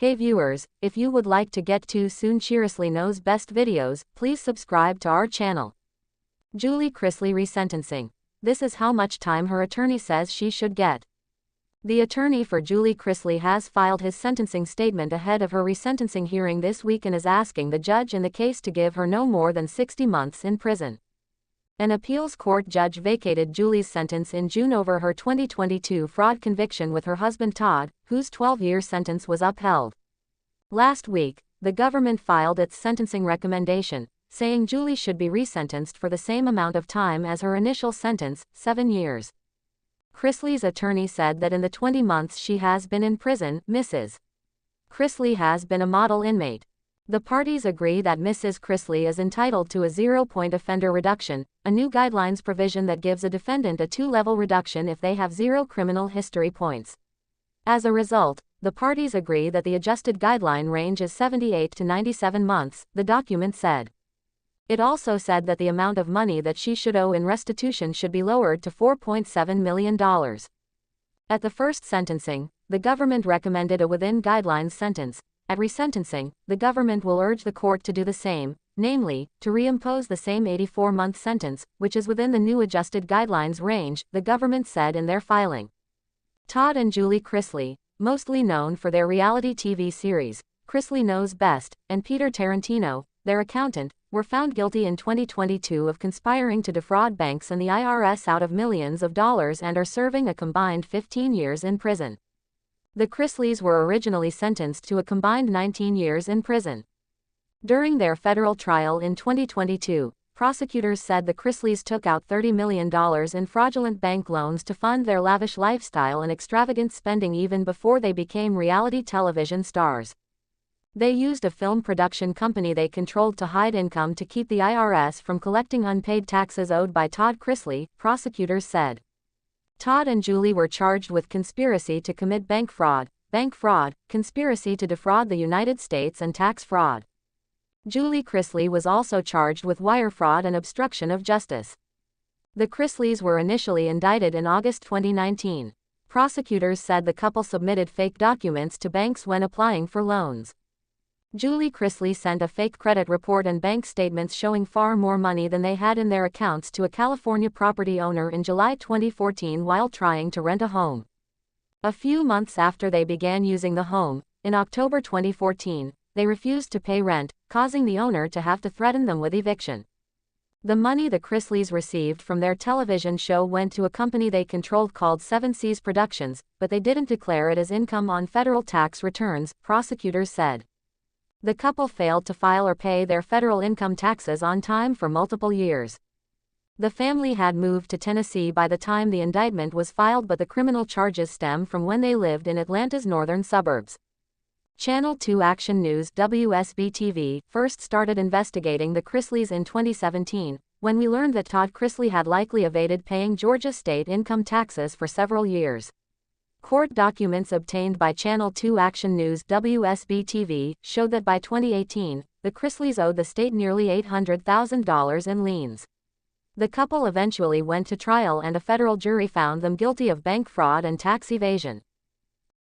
Hey viewers, if you would like to get too soon Chirisley Knows best videos, please subscribe to our channel. Julie Chrisley resentencing. This is how much time her attorney says she should get. The attorney for Julie Chrisley has filed his sentencing statement ahead of her resentencing hearing this week and is asking the judge in the case to give her no more than 60 months in prison. An appeals court judge vacated Julie's sentence in June over her 2022 fraud conviction with her husband Todd, whose 12-year sentence was upheld. Last week, the government filed its sentencing recommendation, saying Julie should be resentenced for the same amount of time as her initial sentence, 7 years. Chrisley's attorney said that in the 20 months she has been in prison, Mrs. Chrisley has been a model inmate. The parties agree that Mrs. Chrisley is entitled to a 0-point offender reduction, a new guidelines provision that gives a defendant a 2-level reduction if they have 0 criminal history points. As a result, the parties agree that the adjusted guideline range is 78 to 97 months, the document said. It also said that the amount of money that she should owe in restitution should be lowered to $4.7 million. At the first sentencing, the government recommended a within-guidelines sentence. At resentencing, the government will urge the court to do the same, namely, to reimpose the same 84-month sentence, which is within the new adjusted guidelines range, the government said in their filing. Todd and Julie Chrisley, mostly known for their reality TV series, Chrisley Knows Best, and Peter Tarantino, their accountant, were found guilty in 2022 of conspiring to defraud banks and the IRS out of millions of dollars and are serving a combined 15 years in prison. The Chrisleys were originally sentenced to a combined 19 years in prison. During their federal trial in 2022, prosecutors said the Chrisleys took out $30 million in fraudulent bank loans to fund their lavish lifestyle and extravagant spending even before they became reality television stars. They used a film production company they controlled to hide income to keep the IRS from collecting unpaid taxes owed by Todd Chrisley, prosecutors said. Todd and Julie were charged with conspiracy to commit bank fraud, conspiracy to defraud the United States and tax fraud. Julie Chrisley was also charged with wire fraud and obstruction of justice. The Chrisleys were initially indicted in August 2019. Prosecutors said the couple submitted fake documents to banks when applying for loans. Julie Chrisley sent a fake credit report and bank statements showing far more money than they had in their accounts to a California property owner in July 2014 while trying to rent a home. A few months after they began using the home, in October 2014, they refused to pay rent, causing the owner to have to threaten them with eviction. The money the Chrisleys received from their television show went to a company they controlled called 7 Seas Productions, but they didn't declare it as income on federal tax returns, prosecutors said. The couple failed to file or pay their federal income taxes on time for multiple years. The family had moved to Tennessee by the time the indictment was filed, but the criminal charges stem from when they lived in Atlanta's northern suburbs. Channel 2 Action News WSB-TV first started investigating the Chrisleys in 2017, when we learned that Todd Chrisley had likely evaded paying Georgia state income taxes for several years. Court documents obtained by Channel 2 Action News WSB-TV showed that by 2018, the Chrisleys owed the state nearly $800,000 in liens. The couple eventually went to trial and a federal jury found them guilty of bank fraud and tax evasion.